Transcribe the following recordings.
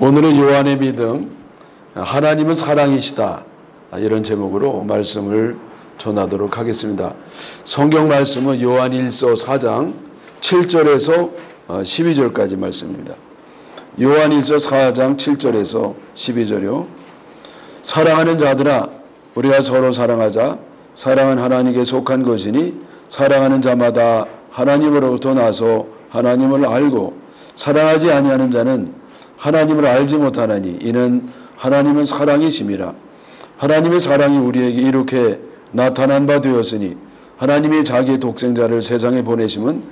오늘은 요한의 믿음, 하나님은 사랑이시다, 이런 제목으로 말씀을 전하도록 하겠습니다. 성경 말씀은 요한일서 4장 7절에서 12절까지 말씀입니다. 요한일서 4장 7절에서 12절이요. 사랑하는 자들아, 우리가 서로 사랑하자. 사랑은 하나님께 속한 것이니 사랑하는 자마다 하나님으로부터 나서 하나님을 알고 사랑하지 아니하는 자는 하나님을 알지 못하나니 이는 하나님은 사랑이심이라. 하나님의 사랑이 우리에게 이렇게 나타난 바 되었으니 하나님이 자기의 독생자를 세상에 보내심은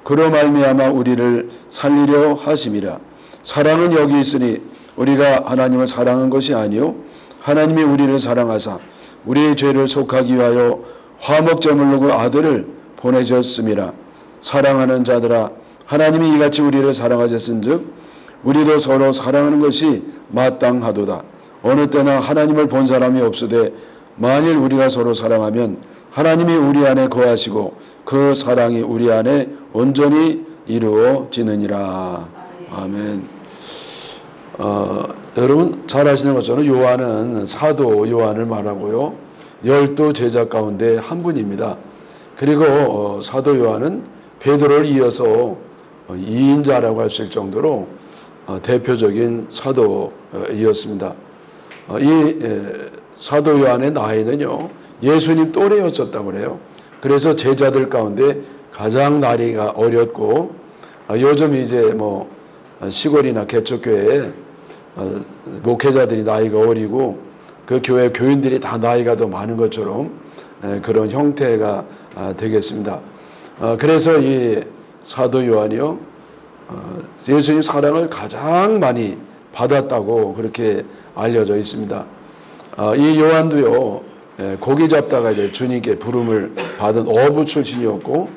그로 말미암아 우리를 살리려 하심이라. 사랑은 여기 있으니 우리가 하나님을 사랑한 것이 아니요 하나님이 우리를 사랑하사 우리의 죄를 속하기 위하여 화목제물로 그 아들을 보내셨음이라. 사랑하는 자들아, 하나님이 이같이 우리를 사랑하셨은즉 우리도 서로 사랑하는 것이 마땅하도다. 어느 때나 하나님을 본 사람이 없으되 만일 우리가 서로 사랑하면 하나님이 우리 안에 거하시고 그 사랑이 우리 안에 온전히 이루어지느니라. 아멘. 여러분 잘 아시는 것처럼 요한은 사도 요한을 말하고요, 12 제자 가운데 한 분입니다. 그리고 사도 요한은 베드로를 이어서 2인자라고 할 수 있을 정도로 대표적인 사도이었습니다. 이 사도 요한의 나이는요, 예수님 또래였었다고 그래요. 그래서 제자들 가운데 가장 나이가 어렸고, 요즘 이제 뭐 시골이나 개척교회에 목회자들이 나이가 어리고 그 교회 교인들이 다 나이가 더 많은 것처럼 그런 형태가 되겠습니다. 그래서 이 사도 요한이요, 예수님 사랑을 가장 많이 받았다고 그렇게 알려져 있습니다. 이 요한도요, 고기 잡다가 이제 주님께 부름을 받은 어부 출신이었고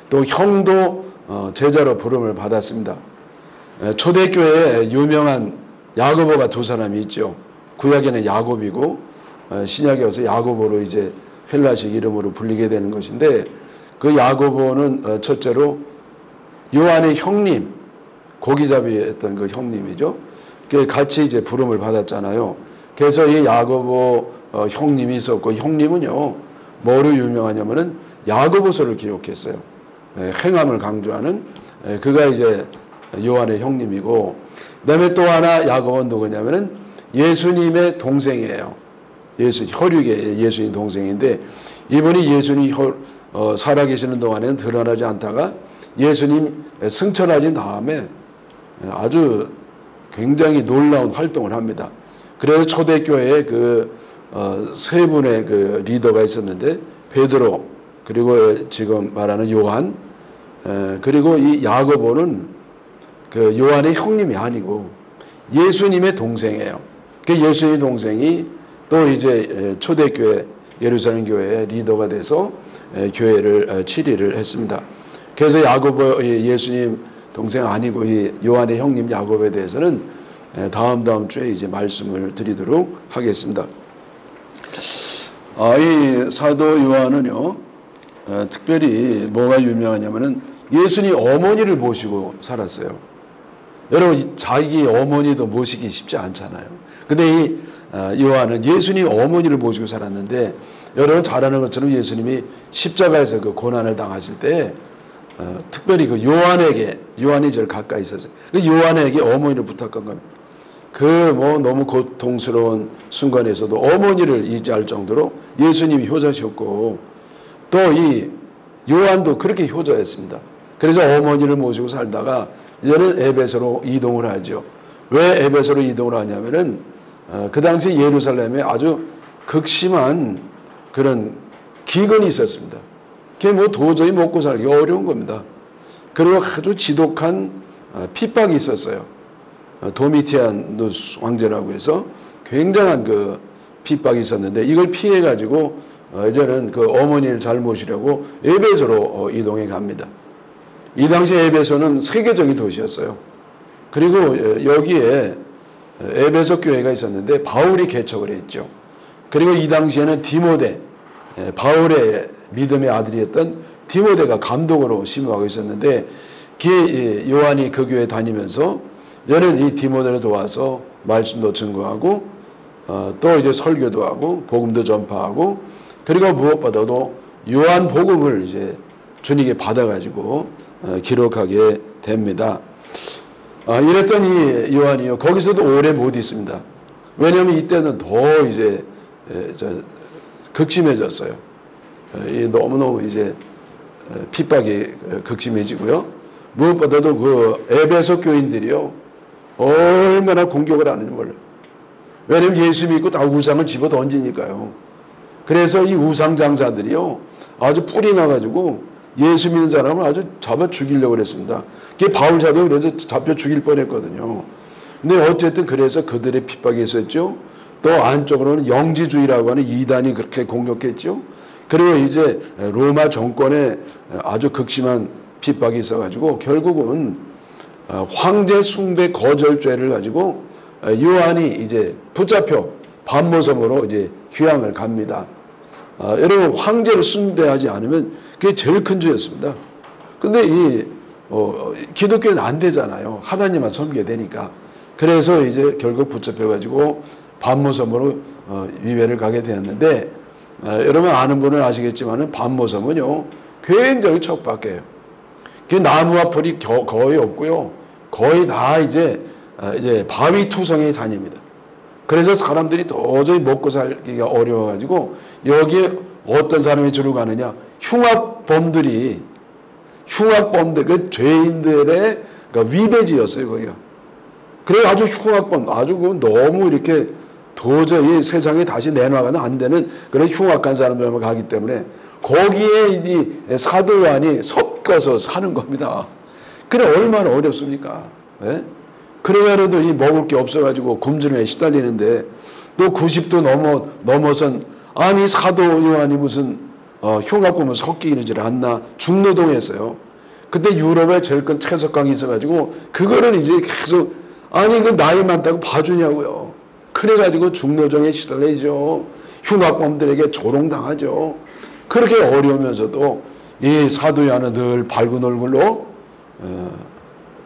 또 형도 제자로 부름을 받았습니다. 초대교회에 유명한 야고보가 두 사람이 있죠. 구약에는 야곱이고 신약에 와서 야고보로 이제 헬라식 이름으로 불리게 되는 것인데, 그 야고보는 첫째로 요한의 형님, 고기잡이 했던 그 형님이죠. 같이 이제 부름을 받았잖아요. 그래서 이 야고보 형님이 있었고, 형님은요 뭐로 유명하냐면은 야고보서를 기록했어요. 행함을 강조하는, 그가 이제 요한의 형님이고, 그다음에 또 하나 야고보는 누구냐면은 예수님의 동생이에요. 혈육의 예수님 동생인데, 이분이 예수님 살아계시는 동안에는 드러나지 않다가 예수님 승천하신 다음에 아주 굉장히 놀라운 활동을 합니다. 그래서 초대교회에 세 분의 그 리더가 있었는데, 베드로, 그리고 지금 말하는 요한, 그리고 이 야고보는 그 요한의 형님이 아니고 예수님의 동생이에요. 그 예수님의 동생이 또 이제 초대교회 예루살렘 교회의 리더가 돼서 교회를 치리를 했습니다. 그래서 야고보, 예수님 동생 아니고 이 요한의 형님 야고보에 대해서는 다음 주에 이제 말씀을 드리도록 하겠습니다. 이 사도 요한은요, 특별히 뭐가 유명하냐면은 예수님 어머니를 모시고 살았어요. 여러분 자기 어머니도 모시기 쉽지 않잖아요. 근데 이 요한은 예수님 어머니를 모시고 살았는데, 여러분 잘 아는 것처럼 예수님이 십자가에서 그 고난을 당하실 때 특별히 그 요한이 제일 가까이 있었어요. 그 요한에게 어머니를 부탁한 겁니다. 그 뭐 너무 고통스러운 순간에서도 어머니를 의지할 정도로 예수님이 효자셨고, 또 이 요한도 그렇게 효자였습니다. 그래서 어머니를 모시고 살다가 이제는 에베소로 이동을 하죠. 왜 에베소로 이동을 하냐면은 그 당시 예루살렘에 아주 극심한 그런 기근이 있었습니다. 그게 뭐 도저히 먹고 살기 어려운 겁니다. 그리고 아주 지독한 핍박이 있었어요. 도미티아누스 황제라고 해서 굉장한 그 핍박이 있었는데, 이걸 피해 가지고 이제는 그 어머니를 잘 모시려고 에베소로 이동해 갑니다. 이 당시 에베소는 세계적인 도시였어요. 그리고 여기에 에베소 교회가 있었는데 바울이 개척을 했죠. 그리고 이 당시에는 디모데, 바울의 믿음의 아들이었던 디모데가 감독으로 심부하고 있었는데, 요한이 그 교회 다니면서 얘는 이 디모데를 도와서 말씀도 증거하고 또 이제 설교도 하고 복음도 전파하고 그리고 무엇보다도 요한 복음을 이제 주님께 받아가지고 기록하게 됩니다. 이랬던 이 요한이요 거기서도 오래 못 있습니다. 왜냐하면 이때는 더 이제 극심해졌어요. 너무너무 이제 핍박이 극심해지고요. 무엇보다도 그 에베소 교인들이요 얼마나 공격을 하는지 몰라요. 왜냐하면 예수 믿고 다 우상을 집어 던지니까요. 그래서 이 우상 장사들이요 아주 뿔이 나가지고 예수 믿는 사람을 아주 잡아 죽이려고 그랬습니다. 그게 바울자도 그래서 잡혀 죽일 뻔했거든요. 근데 어쨌든 그래서 그들의 핍박이 있었죠. 또 안쪽으로는 영지주의라고 하는 이단이 그렇게 공격했죠. 그리고 이제 로마 정권에 아주 극심한 핍박이 있어가지고 결국은 황제 숭배 거절죄를 가지고 요한이 이제 붙잡혀 반모섬으로 이제 귀양을 갑니다. 여러분 황제를 숭배하지 않으면 그게 제일 큰 죄였습니다. 근데 이 기독교는 안 되잖아요. 하나님만 섬기게 되니까. 그래서 이제 결국 붙잡혀가지고 반모섬으로 위배를 가게 되었는데 여러분 아는 분은 아시겠지만은 반모섬은요 굉장히 척박해요. 그 나무와 풀이 거의 없고요. 거의 다 이제 바위 투성이 다닙니다. 그래서 사람들이 도저히 먹고 살기가 어려워가지고 여기에 어떤 사람이 주로 가느냐 흉악범들 그 죄인들의 그러니까 위배지였어요 거기가. 그래 아주 흉악범 아주 너무 이렇게 도저히 세상에 다시 내놔가는 안 되는 그런 흉악한 사람들만 가기 때문에 거기에 이 사도 요한이 섞어서 사는 겁니다. 그래 얼마나 어렵습니까? 네? 그래가지고 이 먹을 게 없어가지고 굶주림에 시달리는데 또 90도 넘어선 아니 사도 요한이 무슨 흉악범을 섞이질 않나 중노동했어요. 그때 유럽에 제일 큰 채석강이 있어가지고 그거를 이제 계속 아니 그 나이 많다고 봐주냐고요. 그래가지고 중노정에 시달리죠. 흉악범들에게 조롱당하죠. 그렇게 어려우면서도 이 사도 요한은 늘 밝은 얼굴로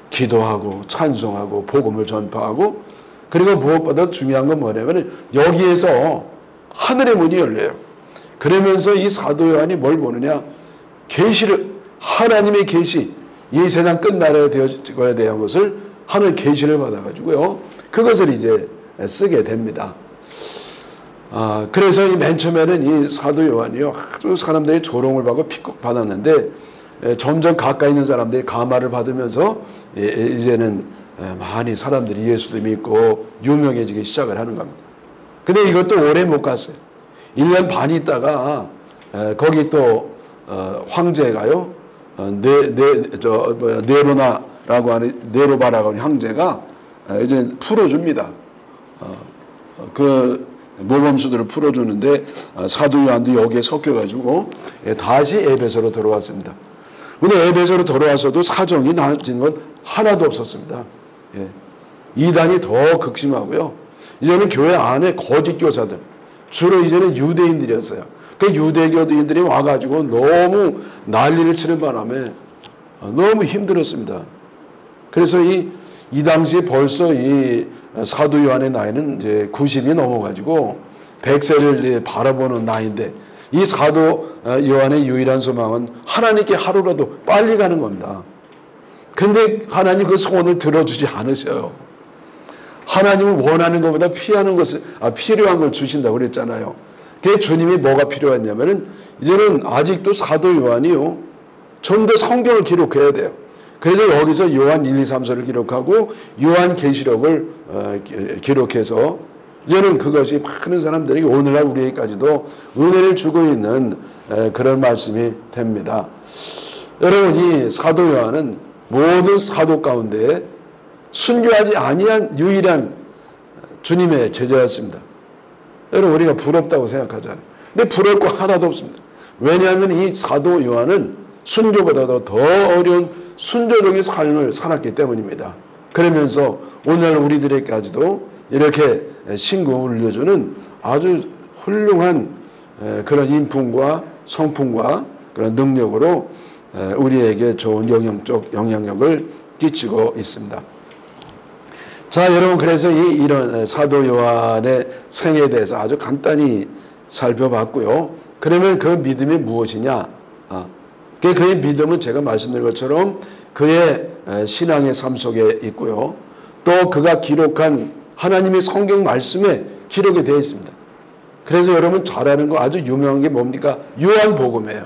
기도하고 찬송하고 복음을 전파하고 그리고 무엇보다 중요한 건 뭐냐면 여기에서 하늘의 문이 열려요. 그러면서 이 사도 요한이 뭘 보느냐 계시를 하나님의 계시 이 세상 끝날에 되어야 대한 것을 하늘 계시를 받아가지고요 그것을 이제 쓰게 됩니다. 그래서 이 맨 처음에는 이 사도 요한이요 아주 사람들이 조롱을 받고 핍박받았는데 점점 가까이 있는 사람들이 감화를 받으면서 이제는 많이 사람들이 예수도 믿고 유명해지기 시작을 하는 겁니다. 근데 이것도 오래 못 갔어요. 1년 반 있다가 거기 또 황제가요 네로나라고 하는 네로바라고 하는 황제가 이제 풀어줍니다. 그 모범수들을 풀어주는데 사도 요한도 여기에 섞여가지고 다시 에베소로 돌아왔습니다. 근데 에베소로 돌아와서도 사정이 나아진 건 하나도 없었습니다. 이단이 더 극심하고요. 이제는 교회 안에 거짓 교사들, 주로 이제는 유대인들이었어요. 그 유대교인들이 와가지고 너무 난리를 치는 바람에 너무 힘들었습니다. 그래서 이 당시에 벌써 이 사도 요한의 나이는 이제 90이 넘어가지고 100세를 바라보는 나이인데 이 사도 요한의 유일한 소망은 하나님께 하루라도 빨리 가는 겁니다. 근데 하나님 그 소원을 들어주지 않으셔요. 하나님은 원하는 것보다 피하는 것을 필요한 걸 주신다고 그랬잖아요. 그게 주님이 뭐가 필요했냐면은 이제는 아직도 사도 요한이요 좀 더 성경을 기록해야 돼요. 그래서 여기서 요한 1, 2, 3서를 기록하고 요한 계시록을 기록해서 이제는 그것이 많은 사람들에게 오늘날 우리에게까지도 은혜를 주고 있는 그런 말씀이 됩니다. 여러분 이 사도 요한은 모든 사도 가운데 순교하지 아니한 유일한 주님의 제자였습니다. 여러분 우리가 부럽다고 생각하잖아요. 근데 부러울 거 하나도 없습니다. 왜냐하면 이 사도 요한은 순교보다도 더 어려운 순조적인 삶을 살았기 때문입니다. 그러면서 오늘 우리들에게까지도 이렇게 신금을 울려주는 아주 훌륭한 그런 인품과 성품과 그런 능력으로 우리에게 좋은 영향력을 끼치고 있습니다. 자, 여러분, 그래서 이런 사도 요한의 생애에 대해서 아주 간단히 살펴봤고요. 그러면 그 믿음이 무엇이냐? 그의 믿음은 제가 말씀드린 것처럼 그의 신앙의 삶 속에 있고요. 또 그가 기록한 하나님의 성경 말씀에 기록이 되어 있습니다. 그래서 여러분 잘 아는 거 아주 유명한 게 뭡니까? 요한복음이에요.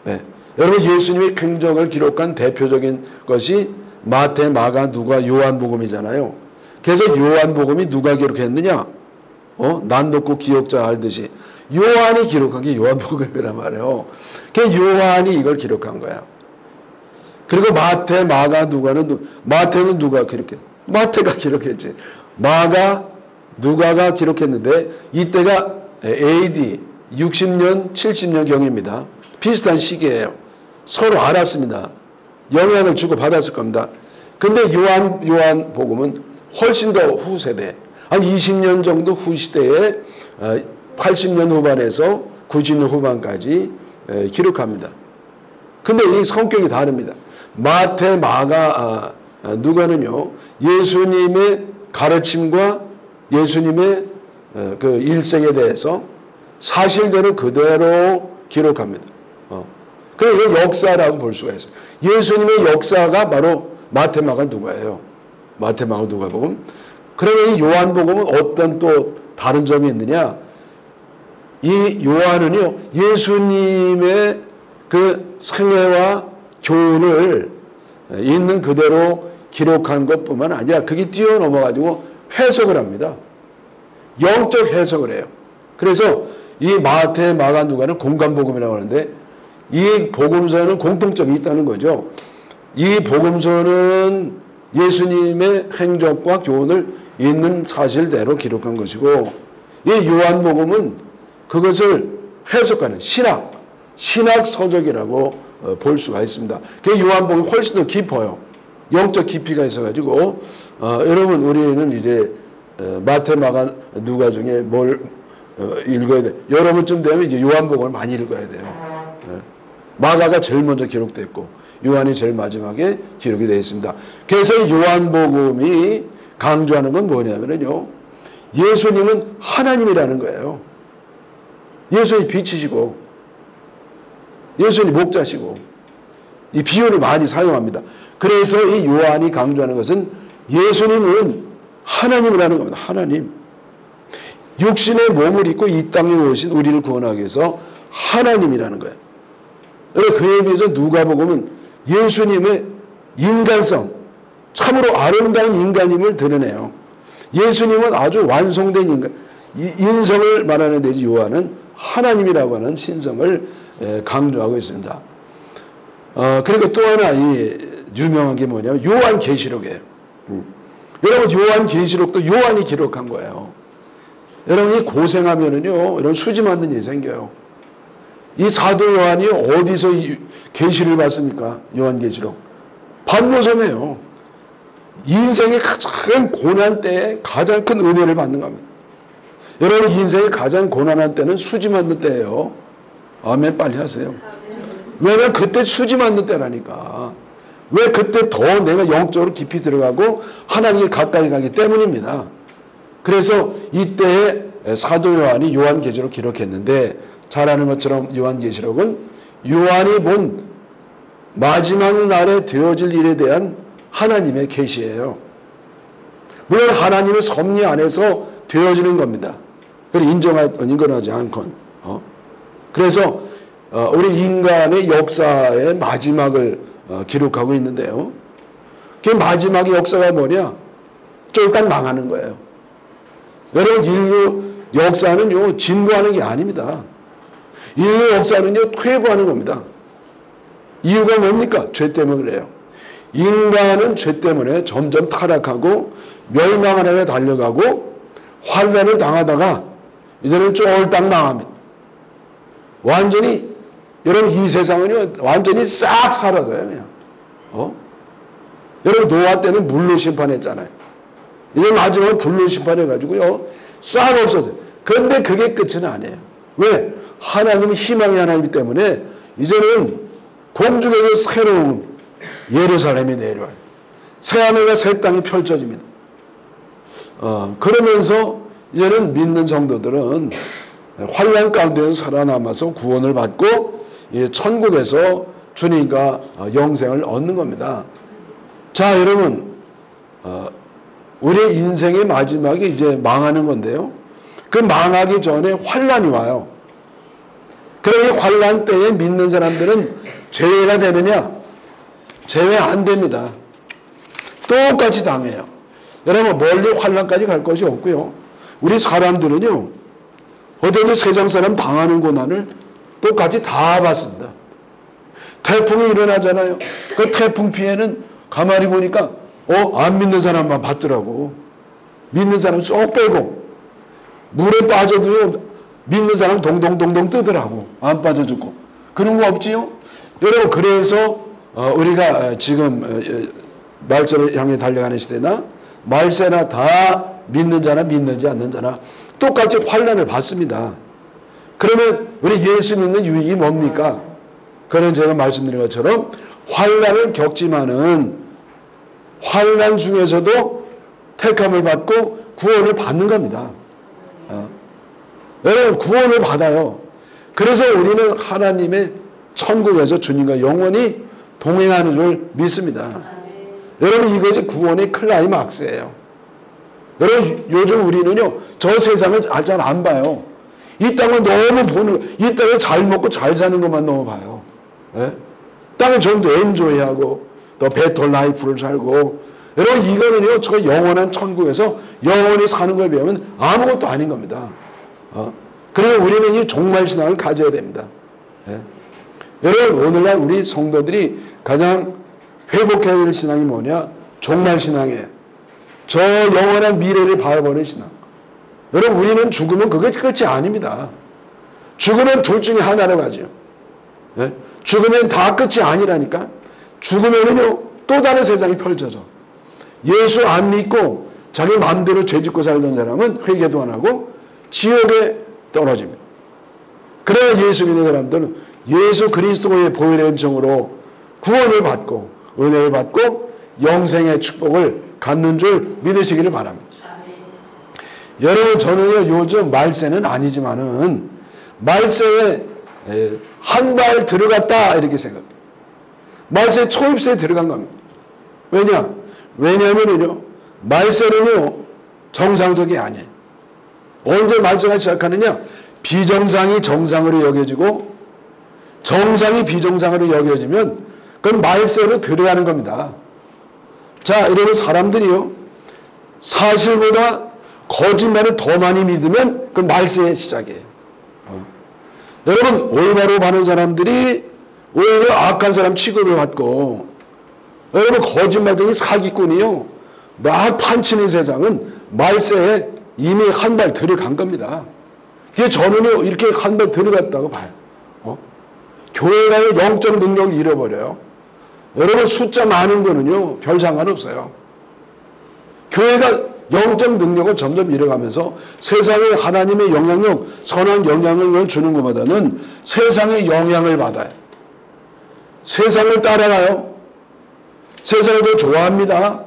네. 여러분 예수님의 행적을 기록한 대표적인 것이 마태, 마가, 누가, 요한복음이잖아요. 그래서 요한복음이 누가 기록했느냐? 난 놓고 기억자 알듯이 요한이 기록한 게 요한복음이란 말이에요. 그 요한이 이걸 기록한 거야. 그리고 마태, 마가, 누가는 마태는 누가 기록해? 마태가 기록했지. 마가, 누가가 기록했는데 이때가 AD 60년, 70년 경입니다. 비슷한 시기예요. 서로 알았습니다. 영향을 주고 받았을 겁니다. 근데 요한복음은 훨씬 더 후세대, 한 20년 정도 후 시대에 80년 후반에서 90년 후반까지 기록합니다. 근데 이 성격이 다릅니다. 마태, 마가, 누가는요, 예수님의 가르침과 예수님의 그 일생에 대해서 사실대로 그대로 기록합니다. 그래서 역사라고 볼 수가 있어요. 예수님의 역사가 바로 마태, 마가, 누가예요. 마태, 마가, 누가복음. 그러면 이 요한복음은 어떤 또 다른 점이 있느냐? 이 요한은요, 예수님의 그 생애와 교훈을 있는 그대로 기록한 것뿐만 아니라 그게 뛰어넘어가지고 해석을 합니다. 영적 해석을 해요. 그래서 이 마태, 마가, 누가는 공간복음이라고 하는데 이 복음서는 공통점이 있다는 거죠. 이 복음서는 예수님의 행적과 교훈을 있는 사실대로 기록한 것이고 이 요한복음은 그것을 해석하는 신학 서적이라고 볼 수가 있습니다. 그 요한복음이 훨씬 더 깊어요. 영적 깊이가 있어가지고 여러분 우리는 이제 마태, 마가, 누가 중에 뭘 읽어야 돼? 여러분쯤 되면 이제 요한복음을 많이 읽어야 돼요. 마가가 제일 먼저 기록됐고 요한이 제일 마지막에 기록이 되어 있습니다. 그래서 요한복음이 강조하는 건 뭐냐면요, 예수님은 하나님이라는 거예요. 예수님이 빛이시고 예수님이 목자시고 이 비유를 많이 사용합니다. 그래서 이 요한이 강조하는 것은 예수님은 하나님이라는 겁니다. 하나님. 육신의 몸을 입고 이 땅에 오신 우리를 구원하기 위해서 하나님이라는 거예요. 그에 비해서 누가복음은 예수님의 인간성, 참으로 아름다운 인간임을 드러내요. 예수님은 아주 완성된 인간, 인성을 말하는 데지 요한은 하나님이라고 하는 신성을 강조하고 있습니다. 그리고 또 하나 유명한 게 뭐냐면 요한계시록이에요. 여러분 요한계시록도 요한이 기록한 거예요. 여러분이 고생하면은요, 여러분 수지 맞는 일이 생겨요. 이 사도 요한이 어디서 계시를 받습니까? 요한계시록. 반모섬이에요. 인생의 가장 고난 때에 가장 큰 은혜를 받는 겁니다. 여러분 인생의 가장 고난한 때는 수지 맞는 때예요. 아멘 빨리 하세요. 왜냐면 그때 수지 맞는 때라니까. 왜 그때 더 내가 영적으로 깊이 들어가고 하나님께 가까이 가기 때문입니다. 그래서 이때에 사도 요한이 요한계시록 기록했는데 잘 아는 것처럼 요한계시록은 요한이 본 마지막 날에 되어질 일에 대한 하나님의 계시예요. 물론 하나님의 섭리 안에서 되어지는 겁니다. 인정하지 않건. 그래서 우리 인간의 역사의 마지막을 기록하고 있는데요. 그 마지막의 역사가 뭐냐? 쫄딱 망하는 거예요. 여러분 인류 역사는요 진보하는 게 아닙니다. 인류 역사는요 퇴보하는 겁니다. 이유가 뭡니까? 죄 때문에 그래요. 인간은 죄 때문에 점점 타락하고 멸망을 향해 달려가고 환난을 당하다가 이제는 쫄딱 망합니다. 완전히 여러분 이 세상은요 완전히 싹 사라져요 그냥. 여러분 노아 때는 물로 심판했잖아요. 이제 마지막에 불로 심판해가지고요 싹 없어져요. 그런데 그게 끝은 아니에요. 왜? 하나님은 희망의 하나님이기 때문에 이제는 공중에서 새로운 예루살렘이 내려와요. 새하늘과 새 땅이 펼쳐집니다. 그러면서 이제는 믿는 성도들은 환난 가운데서 살아남아서 구원을 받고 천국에서 주님과 영생을 얻는 겁니다. 자, 여러분, 우리 인생의 마지막이 이제 망하는 건데요. 그 망하기 전에 환난이 와요. 그럼 이 환난 때에 믿는 사람들은 제외가 되느냐? 제외 안 됩니다. 똑같이 당해요. 여러분, 멀리 환난까지 갈 것이 없고요. 우리 사람들은요, 어떤 세상 사람 당하는 고난을 똑같이 다 받습니다. 태풍이 일어나잖아요. 그 태풍 피해는 가만히 보니까 안 믿는 사람만 받더라고. 믿는 사람 쏙 빼고 물에 빠져도요, 믿는 사람 동동동동 뜨더라고. 안 빠져 죽고. 그런 거 없지요? 여러분, 그래서 우리가 지금 말세를 향해 달려가는 시대나 말세나 다 믿는 자나 믿는지 않는 자나 똑같이 환난을 받습니다. 그러면 우리 예수 믿는 유익이 뭡니까? 그는 제가 말씀드린 것처럼 환난을 겪지만은 환난 중에서도 택함을 받고 구원을 받는 겁니다. 여러분, 구원을 받아요. 그래서 우리는 하나님의 천국에서 주님과 영원히 동행하는 줄 믿습니다. 여러분, 이것이 구원의 클라이막스예요. 여러분, 요즘 우리는요, 저 세상을 잘 안 봐요. 이 땅을 너무 보는, 이 땅을 잘 먹고 잘 사는 것만 너무 봐요. 예? 땅을 좀 더 엔조이하고, 더 베터 라이프를 살고, 여러분, 이거는요, 저 영원한 천국에서 영원히 사는 걸 배우면 아무것도 아닌 겁니다. 그래서 우리는 이 종말신앙을 가져야 됩니다. 예? 여러분, 오늘날 우리 성도들이 가장 회복해야 될 신앙이 뭐냐? 종말신앙이에요. 저 영원한 미래를 바라보는 신앙. 여러분, 우리는 죽으면 그게 끝이 아닙니다. 죽으면 둘 중에 하나로 가죠. 예? 죽으면 다 끝이 아니라니까. 죽으면은요, 또 다른 세상이 펼쳐져. 예수 안 믿고 자기 마음대로 죄짓고 살던 사람은 회개도 안 하고 지옥에 떨어집니다. 그래야 예수 믿는 사람들은 예수 그리스도의 보혈의 은총으로 구원을 받고 은혜를 받고 영생의 축복을 갖는 줄 믿으시기를 바랍니다. 여러분, 저는요, 요즘 말세는 아니지만은 말세에 한 발 들어갔다 이렇게 생각합니다. 말세 초입세에 들어간 겁니다. 왜냐하면요, 말세는요, 정상적이 아니에요. 언제 말세가 시작하느냐? 비정상이 정상으로 여겨지고 정상이 비정상으로 여겨지면 그건 말세로 들어가는 겁니다. 자, 이러면 사람들이요, 사실보다 거짓말을 더 많이 믿으면 그건 말세의 시작이에요. 여러분, 올바로 바른 사람들이 오히려 악한 사람 취급을 받고, 여러분, 거짓말쟁이 사기꾼이요, 막 판치는 세상은 말세에 이미 한 발 들어간 겁니다. 그게 저는요, 이렇게 한 발 들어갔다고 봐요. 교회가 영적 능력을 잃어버려요. 여러분, 숫자 많은 거는요, 별 상관없어요. 교회가 영적 능력을 점점 잃어가면서 세상에 하나님의 영향력, 선한 영향을 주는 것보다는 세상의 영향을 받아요. 세상을 따라가요. 세상을 더 좋아합니다.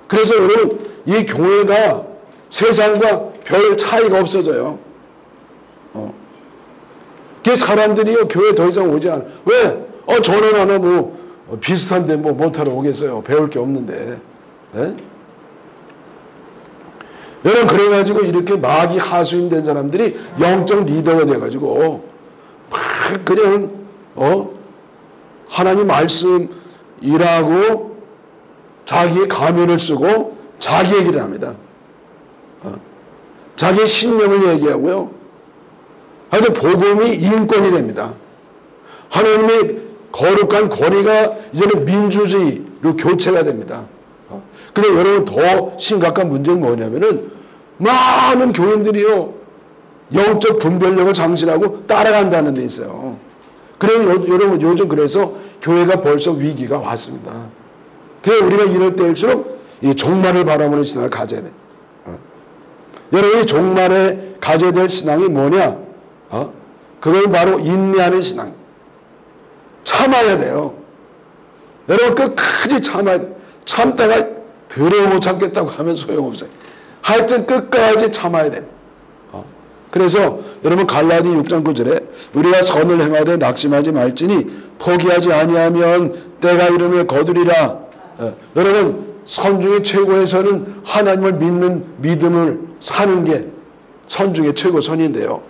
그래서 여러분, 이 교회가 세상과 별 차이가 없어져요. 그 사람들이요, 교회 더 이상 오지 않아요. 왜? 저는 하나 비슷한데 못하러 오겠어요. 배울 게 없는데. 네? 여러분, 그래가지고 이렇게 마귀 하수인 된 사람들이 영적 리더가 돼가지고 막 그냥 하나님 말씀 일하고 자기의 가면을 쓰고 자기 얘기를 합니다. 자기의 신념을 얘기하고요. 하여튼 복음이 인권이 됩니다. 하나님의 거룩한 권위가 이제는 민주주의로 교체가 됩니다. 근데 여러분, 더 심각한 문제는 뭐냐면은 많은 교인들이요, 영적 분별력을 장신하고 따라간다는 데 있어요. 그래서 여러분, 요즘 그래서 교회가 벌써 위기가 왔습니다. 그래서 우리가 이럴 때일수록 이 종말을 바라보는 신앙을 가져야 돼. 여러분이 종말에 가져야 될 신앙이 뭐냐? 그건 바로 인내하는 신앙. 참아야 돼요. 여러분, 끝까지 참아야 돼. 참다가 더러워 못 참겠다고 하면 소용없어요. 하여튼 끝까지 참아야 됩니다. 그래서 여러분 갈라디 6장 9절에 우리가 선을 행하되 낙심하지 말지니 포기하지 아니하면 때가 이르면 거두리라. 여러분 선 중에 최고의 선은 하나님을 믿는 믿음을 사는 게 선 중에 최고 선인데요.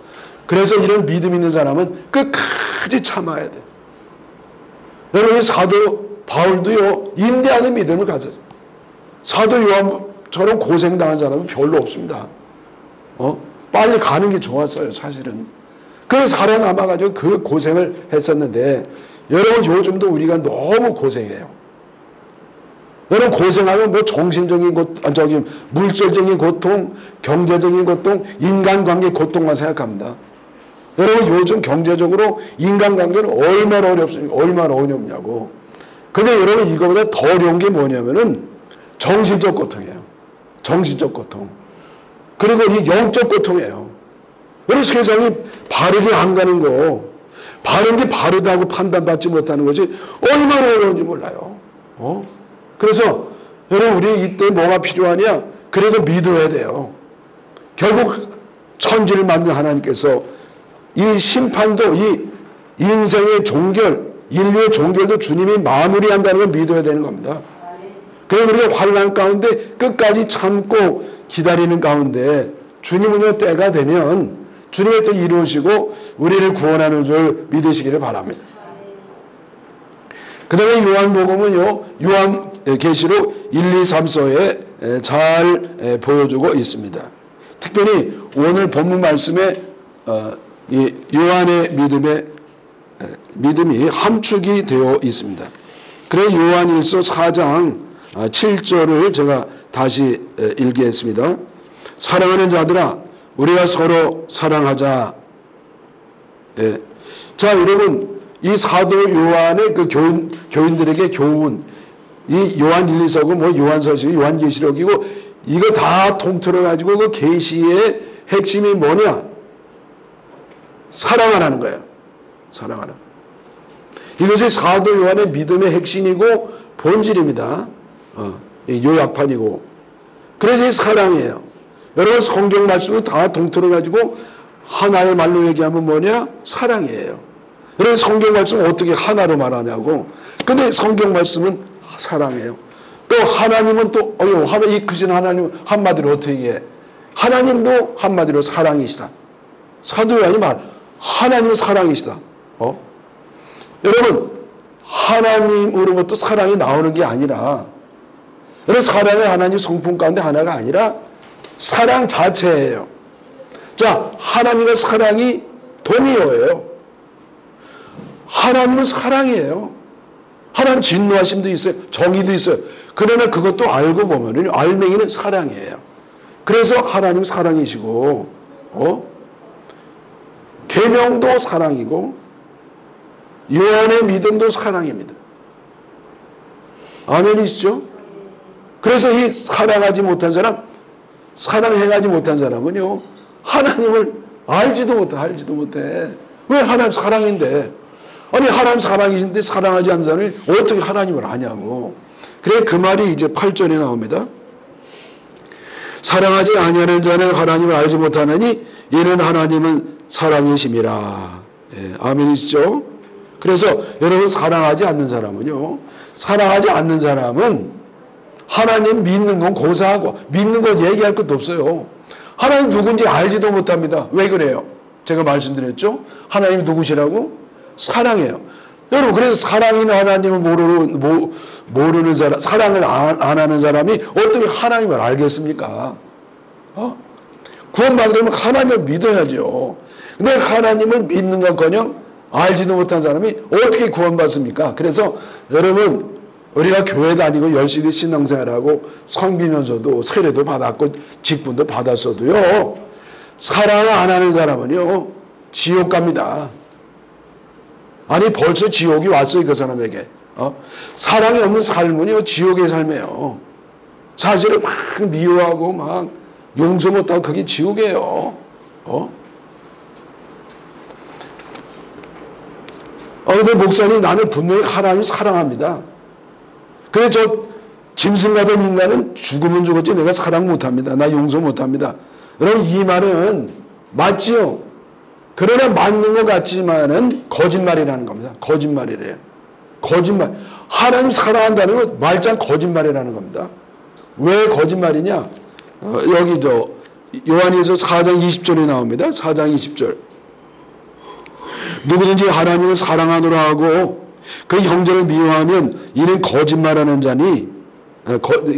그래서 이런 믿음 있는 사람은 끝까지 참아야 돼요. 여러분 사도 바울도요 인내하는 믿음을 가졌어요. 사도 요한처럼 고생당한 사람은 별로 없습니다. 빨리 가는 게 좋았어요, 사실은. 그래서 살아남아가지고 그 고생을 했었는데, 여러분, 요즘도 우리가 너무 고생해요. 여러분, 고생하면 뭐 정신적인 물질적인 고통, 경제적인 고통, 인간관계 고통만 생각합니다. 여러분, 요즘 경제적으로 인간관계는 얼마나 어렵습니까? 얼마나 어렵냐고. 근데 여러분, 이거보다 더 어려운 게 뭐냐면은 정신적 고통이에요. 정신적 고통. 그리고 이 영적 고통이에요. 여러분 세상이 바르게 안 가는 거, 바른 게 바르다고 판단받지 못하는 것이 얼마나 어려운지 몰라요. 그래서 여러분 우리 이때 뭐가 필요하냐? 그래도 믿어야 돼요. 결국 천지를 만든 하나님께서 이 심판도 이 인생의 종결, 인류의 종결도 주님이 마무리한다는 걸 믿어야 되는 겁니다. 그래서 우리가 환난 가운데 끝까지 참고 기다리는 가운데 주님은요 때가 되면 주님의 뜻 이루시고 우리를 구원하는 줄 믿으시기를 바랍니다. 그 다음에 요한복음은요 요한계시록 1, 2, 3서에 잘 보여주고 있습니다. 특별히 오늘 본문 말씀에 이 요한의 믿음이 함축이 되어 있습니다. 그래서 요한일서 4장 7절을 제가 다시 읽겠습니다. 사랑하는 자들아 우리가 서로 사랑하자. 예. 자 여러분 이 사도 요한의 그 교인들에게 교훈 이 요한 1, 2서고 뭐 요한서식 요한계시록이고 이거 다 통틀어 가지고 그 계시의 핵심이 뭐냐? 사랑하라는 거예요. 사랑하라. 이것이 사도 요한의 믿음의 핵심이고 본질입니다. 요약판이고. 그래서 이 사랑이에요. 여러분 성경 말씀은 다 통틀어 가지고 하나의 말로 얘기하면 뭐냐? 사랑이에요. 여러분 성경 말씀은 어떻게 하나로 말하냐고. 근데 성경 말씀은 사랑이에요. 또 하나님은 또 이 크신 하나님은 한마디로 어떻게 해? 하나님도 한마디로 사랑이시다. 사도 요한이 하나님은 사랑이시다. 여러분 하나님으로부터 사랑이 나오는 게 아니라 여러분 사랑은 하나님 성품 가운데 하나가 아니라 사랑 자체예요. 자 하나님과 사랑이 동의어예요. 하나님은 사랑이에요. 하나님 진노하심도 있어요. 정의도 있어요. 그러나 그것도 알고 보면 알맹이는 사랑이에요. 그래서 하나님 사랑이시고 계명도 사랑이고 요한의 믿음도 사랑입니다. 아멘이시죠? 그래서 이 사랑하지 못한 사람, 사랑해가지 못한 사람은요 하나님을 알지도 못해. 왜 하나님 사랑인데? 아니 하나님 사랑이신데 사랑하지 않는 사람이 어떻게 하나님을 아냐고. 그래 그 말이 이제 8절에 나옵니다. 사랑하지 아니하는 자는 하나님을 알지 못하느니 이는 하나님은 사랑이심이라. 예, 아멘이시죠? 그래서 여러분 사랑하지 않는 사람은요, 사랑하지 않는 사람은 하나님 믿는 건 고사하고 믿는 건 얘기할 것도 없어요. 하나님 누군지 알지도 못합니다. 왜 그래요? 제가 말씀드렸죠? 하나님이 누구시라고? 사랑해요. 여러분 그래서 사랑인 하나님을 모르는 사람, 사랑을 안 하는 사람이 어떻게 하나님을 알겠습니까? 구원받으려면 하나님을 믿어야죠. 근데 하나님을 믿는 것커녕 알지도 못한 사람이 어떻게 구원받습니까? 그래서 여러분 우리가 교회 다니고 열심히 신앙생활하고 섬기면서도 세례도 받았고 직분도 받았어도요 사랑을 안 하는 사람은요 지옥 갑니다. 아니 벌써 지옥이 왔어요 그 사람에게. 사랑이 없는 삶은요 지옥의 삶이에요. 사실은 막 미워하고 막 용서 못하고 그게 지옥이에요. 근데 목사님 나는 분명히 하나님을 사랑합니다. 그래서 짐승 같은 인간은 죽으면 죽었지 내가 사랑 못합니다. 나 용서 못합니다. 여러분 이 말은 맞지요. 그러나 맞는 것 같지만은 거짓말이라는 겁니다. 거짓말이래요. 거짓말. 하나님 사랑한다는 건 말짱 거짓말이라는 겁니다. 왜 거짓말이냐? 여기 요한일서 4장 20절에 나옵니다. 4장 20절. 누구든지 하나님을 사랑하노라 하고 그 형제를 미워하면 이는 거짓말하는 자니,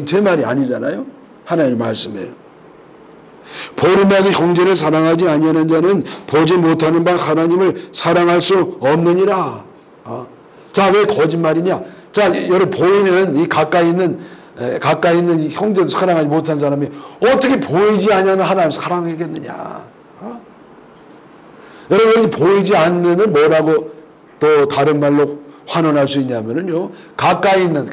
제 말이 아니잖아요. 하나님 말씀이에요. 보는 바에 형제를 사랑하지 아니하는 자는 보지 못하는 바 하나님을 사랑할 수 없느니라. 자, 왜 거짓말이냐? 자, 여러분 보이는 이 가까이 있는 이 형제도 사랑하지 못한 사람이 어떻게 보이지 않는 하나님 사랑하겠느냐? 여러분 보이지 않는 뭐라고 또 다른 말로 환원할 수 있냐면은요, 가까이 있는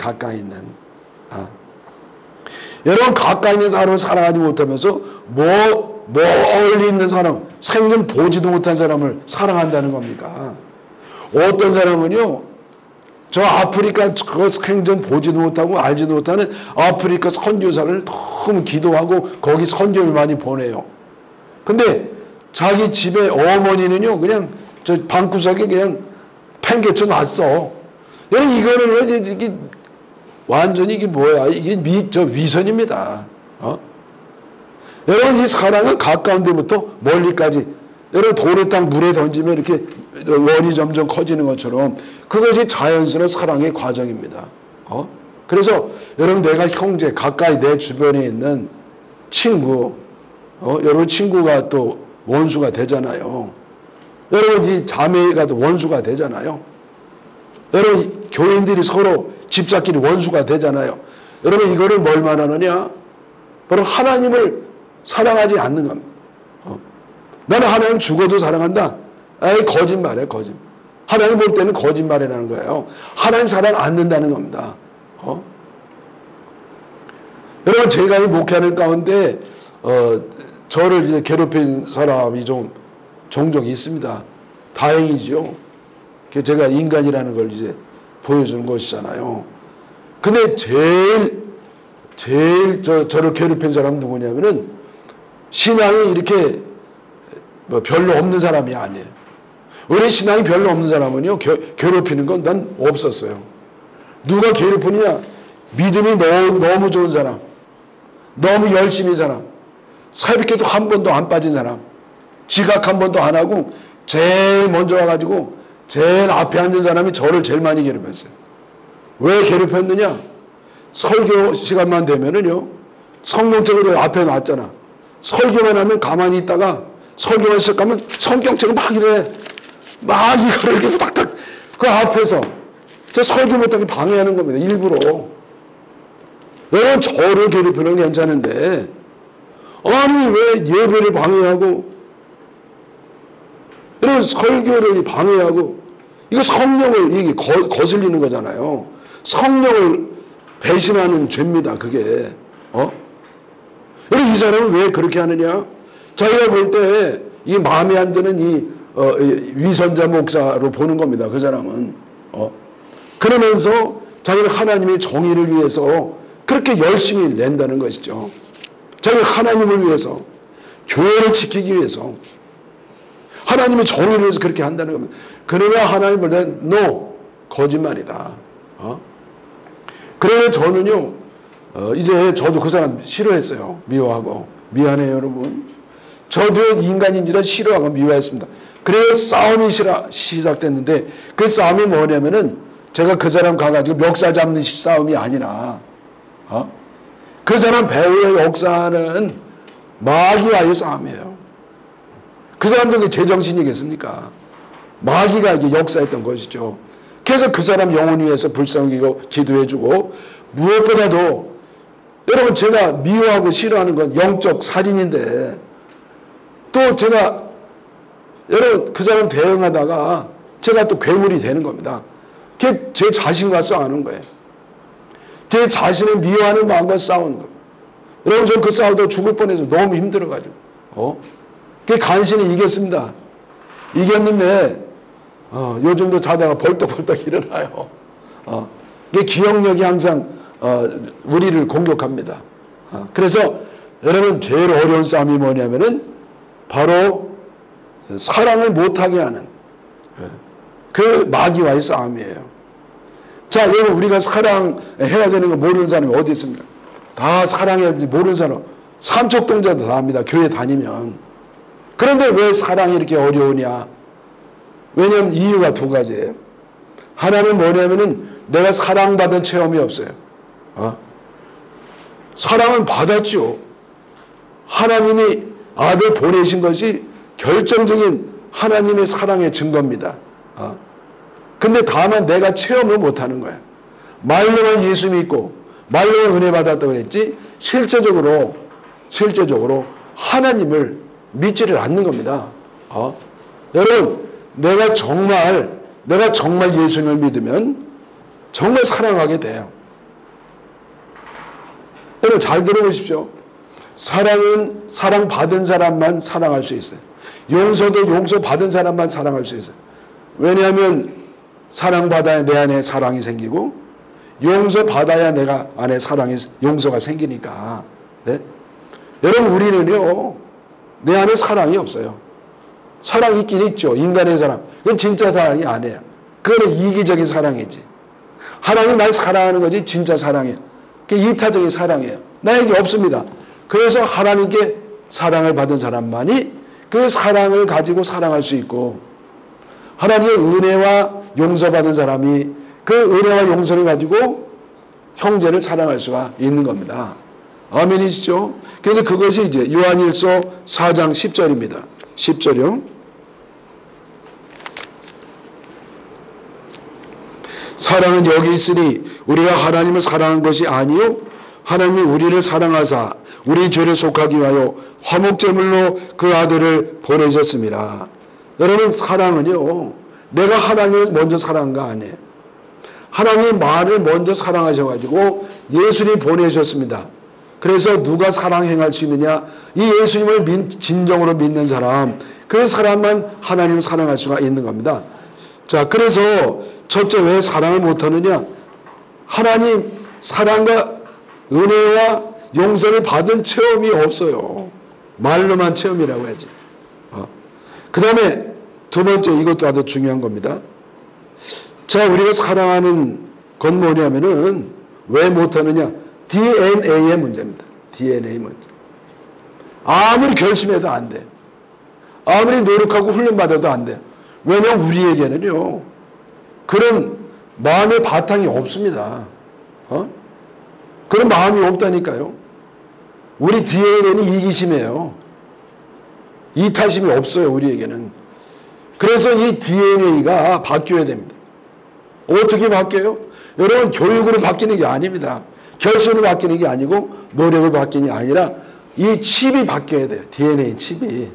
여러분 가까이 있는 사람을 사랑하지 못하면서 멀리 있는 사람, 생전 보지도 못한 사람을 사랑한다는 겁니까? 어떤 사람은요, 저 아프리카 그 생전 보지도 못하고 알지도 못하는 아프리카 선교사를 너무 기도하고 거기 선교를 많이 보내요. 근데 자기 집에 어머니는요, 그냥 저 방구석에 그냥 팽개쳐 놨어. 여러분 이거는 이게 완전히 이게 뭐야? 이게 위선입니다. 여러분 이 사랑은 가까운 데부터 멀리까지. 여러분 돌을 딱 물에 던지면 이렇게 원이 점점 커지는 것처럼 그것이 자연스러운 사랑의 과정입니다. 그래서 여러분 내가 형제 가까이 내 주변에 있는 친구, 여러분 친구가 또 원수가 되잖아요. 여러분 이 자매가 또 원수가 되잖아요. 여러분 교인들이 서로 집사끼리 원수가 되잖아요. 여러분 이거를 뭘 말하느냐? 바로 하나님을 사랑하지 않는 겁니다. 나는 하나님 죽어도 사랑한다. 아이 거짓말이에요. 거짓말. 하나님 볼 때는 거짓말이라는 거예요. 하나님 사랑 안 된다는 겁니다. 여러분 제가 이 목회하는 가운데 저를 이제 괴롭힌 사람이 좀 종종 있습니다. 다행이죠. 제가 인간이라는 걸 이제 보여주는 것이잖아요. 근데 제일 저를 괴롭힌 사람은 누구냐면은 신앙이 이렇게 별로 없는 사람이 아니에요. 우리 신앙이 별로 없는 사람은요, 괴롭히는 건 난 없었어요. 누가 괴롭히느냐? 믿음이 너무 좋은 사람, 너무 열심히 사람, 새벽에도 한 번도 안 빠진 사람, 지각 한 번도 안 하고 제일 먼저 와가지고 제일 앞에 앉은 사람이 저를 제일 많이 괴롭혔어요. 왜 괴롭혔느냐? 설교 시간만 되면은요, 성경책을 앞에 놨잖아. 설교만 하면 가만히 있다가 설교만 시작하면 성경책을 막 이래. 막 이거를 이렇게 후닥닥 그 앞에서 저 설교 못하게 방해하는 겁니다. 일부러. 여러분 저를 괴롭히는 건 괜찮은데 아니 왜 예배를 방해하고 여러분 설교를 방해하고 이거 성령을 이게 거슬리는 거잖아요. 성령을 배신하는 죄입니다. 그게. 여러분 이 사람은 왜 그렇게 하느냐? 자기가 볼 때 이 마음에 안 드는 이 위선자 목사로 보는 겁니다. 그 사람은. 그러면서 자기는 하나님의 정의를 위해서 그렇게 열심히 낸다는 것이죠. 자기가 하나님을 위해서, 교회를 지키기 위해서, 하나님의 정의를 위해서 그렇게 한다는 겁니다. 그러나 하나님 볼 때 no, 거짓말이다. 그래서 저는요, 이제 저도 그 사람 싫어했어요. 미워하고. 미안해요, 여러분. 저도 인간인지라 싫어하고 미워했습니다. 그래서 싸움이 시작됐는데 그 싸움이 뭐냐면은 제가 그 사람 가가지고 멱살 잡는 싸움이 아니라 그 사람 배우의 역사는 마귀와의 싸움이에요. 그 사람들이 제정신이겠습니까? 마귀가 이게 역사했던 것이죠. 그래서 그 사람 영혼 위해서 불쌍히고 기도해주고 무엇보다도 여러분 제가 미워하고 싫어하는 건 영적 살인인데 또 제가 여러분 그 사람 대응하다가 제가 또 괴물이 되는 겁니다. 그게 제 자신과 싸우는 거예요. 제 자신을 미워하는 마음과 싸우는 거예요. 여러분 저는 그 싸우다가 죽을 뻔해서 너무 힘들어가지고 그게 간신히 이겼습니다. 이겼는데 요즘도 자다가 벌떡벌떡 일어나요. 그게 기억력이 항상 우리를 공격합니다. 그래서 여러분 제일 어려운 싸움이 뭐냐면은 바로 사랑을 못하게 하는 그 마귀와의 싸움이에요. 자, 여러분 우리가 사랑해야 되는 거 모르는 사람이 어디 있습니까? 다 사랑해야 되지 모르는 사람 삼척동자도 다 합니다. 교회 다니면. 그런데 왜 사랑이 이렇게 어려우냐? 왜냐하면 이유가 두 가지예요. 하나는 뭐냐면은 내가 사랑받은 체험이 없어요. 사랑은 받았죠. 하나님이 아들 보내신 것이 결정적인 하나님의 사랑의 증거입니다. 근데 다만 내가 체험을 못하는 거야. 말로만 예수 믿고 말로만 은혜 받았다고 그랬지 실제적으로 하나님을 믿지를 않는 겁니다. 여러분 내가 정말 예수님을 믿으면 정말 사랑하게 돼요. 여러분 잘 들어보십시오. 사랑은 사랑받은 사람만 사랑할 수 있어요. 용서도 용서받은 사람만 사랑할 수 있어요. 왜냐하면 사랑받아야 내 안에 사랑이 생기고 용서받아야 내가 안에 용서가 생기니까. 네? 여러분 우리는요 내 안에 사랑이 없어요. 사랑이 있긴 있죠. 인간의 사랑. 그건 진짜 사랑이 아니에요. 그거는 이기적인 사랑이지. 하나님 날 사랑하는 거지 진짜 사랑이에요. 그게 이타적인 사랑이에요. 나에게 없습니다. 그래서 하나님께 사랑을 받은 사람만이 그 사랑을 가지고 사랑할 수 있고 하나님의 은혜와 용서받은 사람이 그 은혜와 용서를 가지고 형제를 사랑할 수가 있는 겁니다. 아멘이시죠? 그래서 그것이 이제 요한일서 4장 10절입니다. 10절이요. 사랑은 여기 있으니 우리가 하나님을 사랑한 것이 아니요 하나님이 우리를 사랑하사 우리 죄를 속하기 위하여 화목제물로 그 아들을 보내셨습니다. 여러분 사랑은요 내가 하나님을 먼저 사랑한 거 아니에요. 하나님이 나를 먼저 사랑하셔가지고 예수님 보내셨습니다. 그래서 누가 사랑 행할 수 있느냐? 이 예수님을 진정으로 믿는 사람, 그 사람만 하나님을 사랑할 수가 있는 겁니다. 자, 그래서 첫째 왜 사랑을 못하느냐? 하나님 사랑과 은혜와 용서를 받은 체험이 없어요. 말로만 체험이라고 해야지. 그 다음에 두 번째 이것도 아주 중요한 겁니다. 자, 우리가 사랑하는 건 뭐냐면은 왜 못하느냐? DNA의 문제입니다. DNA 문제. 아무리 결심해도 안 돼. 아무리 노력하고 훈련받아도 안 돼. 왜냐하면 우리에게는요 그런 마음의 바탕이 없습니다. 그런 마음이 없다니까요. 우리 DNA는 이기심이에요. 이타심이 없어요. 우리에게는. 그래서 이 DNA가 바뀌어야 됩니다. 어떻게 바뀌어요? 여러분 교육으로 바뀌는 게 아닙니다. 결심으로 바뀌는 게 아니고 노력으로 바뀌는 게 아니라 이 칩이 바뀌어야 돼요. DNA 칩이.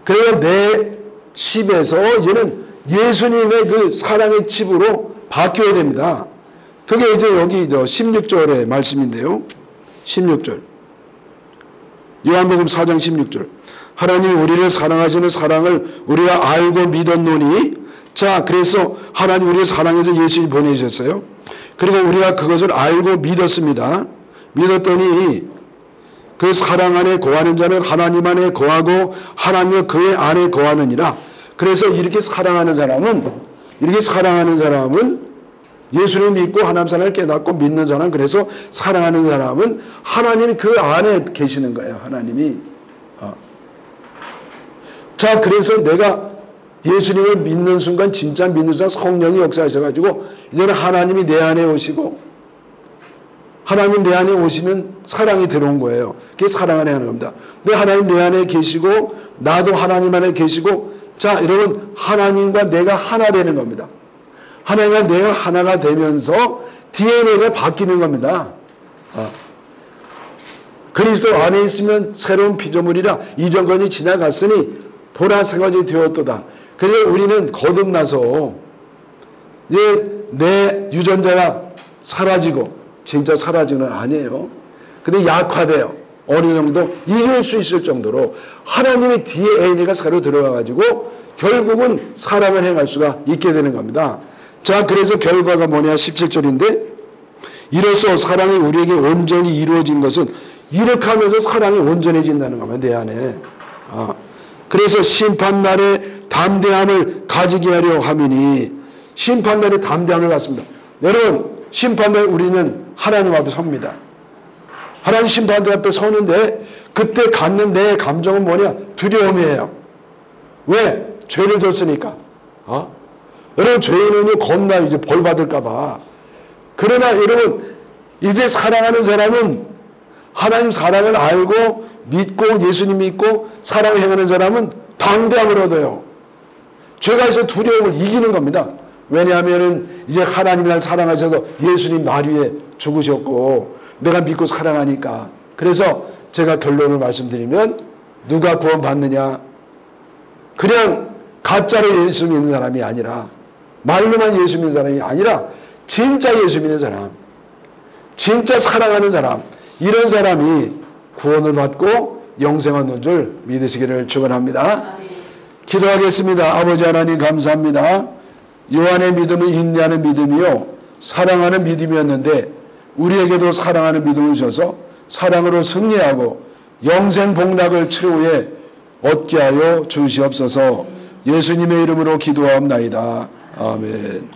그래서 내 칩에서 이제는 예수님의 그 사랑의 칩으로 바뀌어야 됩니다. 그게 이제 여기 16절의 말씀인데요. 16절. 요한복음 4장 16절. 하나님이 우리를 사랑하시는 사랑을 우리가 알고 믿었노니. 자, 그래서 하나님 우리를 사랑해서 예수님 보내주셨어요. 그리고 우리가 그것을 알고 믿었습니다. 믿었더니 그 사랑 안에 거하는 자는 하나님 안에 거하고 하나님은 그의 안에 거하느니라. 그래서 이렇게 사랑하는 사람은 예수를 믿고 하나님 사랑을 깨닫고 믿는 사람, 그래서 사랑하는 사람은 하나님이 그 안에 계시는 거예요. 하나님이. 자, 그래서 내가 예수님을 믿는 순간, 진짜 믿는 순간 성령이 역사하셔가지고 이제는 하나님이 내 안에 오시고, 하나님 내 안에 오시면 사랑이 들어온 거예요. 그게 사랑 안에 하는 겁니다. 근데 하나님 내 안에 계시고 나도 하나님 안에 계시고, 자, 여러분 하나님과 내가 하나 되는 겁니다. 하나님과 내가 하나가 되면서 DNA가 바뀌는 겁니다. 그리스도 안에 있으면 새로운 피조물이라 이전 것이 지나갔으니 보라 새 것이 되었도다. 그래서 우리는 거듭나서 이제 내 유전자가 사라지고, 진짜 사라지는 아니에요. 근데 약화돼요. 어느 정도 이길 수 있을 정도로 하나님의 DNA가 새로 들어와가지고 결국은 사랑을 행할 수가 있게 되는 겁니다. 자, 그래서 결과가 뭐냐? 17절인데 이로써 사랑이 우리에게 온전히 이루어진 것은 이렇게 하면서 사랑이 온전해진다는 겁니다. 내 안에. 그래서 심판날에 담대함을 가지게 하려 함이니, 심판날에 담대함을 갖습니다. 여러분, 심판날에 우리는 하나님 앞에 섭니다. 하나님 심판대 앞에 서는데 그때 갖는 내 감정은 뭐냐? 두려움이에요. 왜? 죄를 졌으니까. 여러분, 죄인은요 겁나 이제 벌 받을까 봐. 그러나 여러분, 이제 사랑하는 사람은, 하나님 사랑을 알고 믿고 예수님 믿고 사랑을 행하는 사람은 담대함을 얻어요. 죄가 있어 두려움을 이기는 겁니다. 왜냐하면 이제 하나님이 날 사랑하셔서 예수님 날 위해 죽으셨고 내가 믿고 사랑하니까. 그래서 제가 결론을 말씀드리면, 누가 구원받느냐? 그냥 가짜로 예수 믿는 사람이 아니라, 말로만 예수 믿는 사람이 아니라 진짜 예수 믿는 사람, 진짜 사랑하는 사람, 이런 사람이 구원을 받고 영생을 얻는 줄 믿으시기를 축원합니다. 기도하겠습니다. 아버지 하나님 감사합니다. 요한의 믿음은 인내하는 믿음이요 사랑하는 믿음이었는데 우리에게도 사랑하는 믿음을 주셔서 사랑으로 승리하고 영생 복락을 최후에 얻게 하여 주시옵소서. 예수님의 이름으로 기도하옵나이다. 아멘.